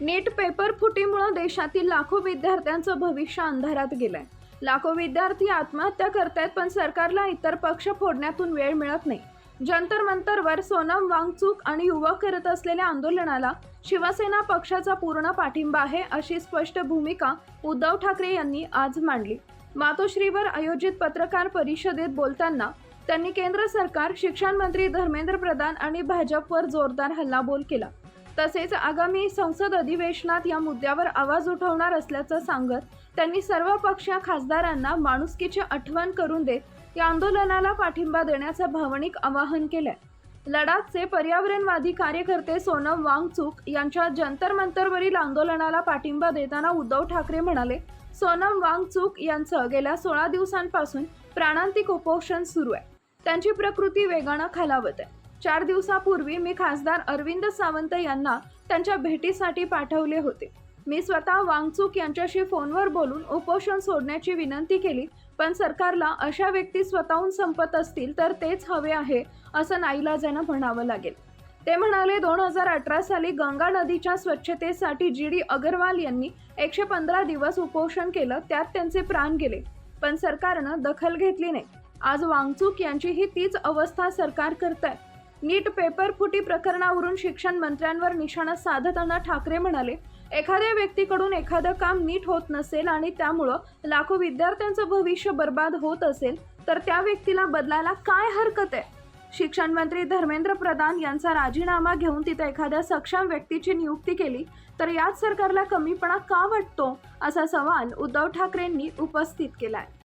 नीट paper फुटीमुळे देशातील लाखो विद्यार्थ्यांचं भविष्य अंधारात गेलंय। लाखो विद्यार्थी आत्महत्या करतायत, पण सरकारला इतर पक्ष फोडण्यातून वेळ मिळत नाही। जंतर मंतरवर सोनम वांगचुक आणि युवक करत असलेल्या आंदोलनाला शिवसेना पक्षाचा पूर्ण पाठिंबा आहे, अशी स्पष्ट भूमिका उद्धव ठाकरे यांनी आज मांडली। मातोश्रीवर आयोजित पत्रकार परिषदेत बोलताना त्यांनी केंद्र सरकार, शिक्षण मंत्री धर्मेंद्र प्रधान आणि भाजपवर जोरदार हल्लाबोल केला। तसेच आगामी संसद अधिवेशनात या मुद्द्यावर आवाज उठवणार असल्याचं सांगत त्यांनी सर्व पक्षीय खासदारांना माणुसकीची आठवण करून देत या आंदोलनाला पाठिंबा देण्याचं भावनिक आवाहन केलंय। लडाखचे पर्यावरणवादी कार्यकर्ते सोनम वांगचुक यांच्या जंतर मंतरवरील आंदोलनाला पाठिंबा देताना उद्धव ठाकरे म्हणाले, सोनम वांगचुक यांचं गेल्या 16 दिवसांपासून प्राणांतिक उपोषण सुरू आहे। त्यांची प्रकृती वेगानं खालावत आहे। 4 दिवसापूर्वी मी खासदार अरविंद सावंत यांना त्यांच्या भेटीसाठी पाठवले होते। मी स्वतः वांगचुक यांच्याशी फोनवर बोलून उपोषण सोडण्याची विनंती केली, पण सरकारला अशा व्यक्ती स्वतःहून संपत असतील तर तेच हवे आहे, असं नाईलाजानं म्हणावं लागेल। ते म्हणाले, 2018 साली गंगा नदीच्या स्वच्छतेसाठी GD अगरवाल यांनी 115 दिवस उपोषण केलं, त्यात त्यांचे प्राण गेले, पण सरकारनं दखल घेतली नाही। आज वांगचुक यांचीही तीच अवस्था सरकार करतंय। नीट पेपर फुटी प्रकरणावरून शिक्षण मंत्र्यांवर निशाणा साधताना ठाकरे म्हणाले, एखाद्या व्यक्तीकडून एखादं काम नीट होत नसेल आणि त्यामुळं लाखो विद्यार्थ्यांचं भविष्य बर्बाद होत असेल तर त्या व्यक्तीला बदलायला काय हरकत आहे? शिक्षण मंत्री धर्मेंद्र प्रधान यांचा राजीनामा घेऊन तिथे एखाद्या सक्षम व्यक्तीची नियुक्ती केली तर याच सरकारला कमीपणा का वाटतो, असा सवाल उद्धव ठाकरेंनी उपस्थित केलाय।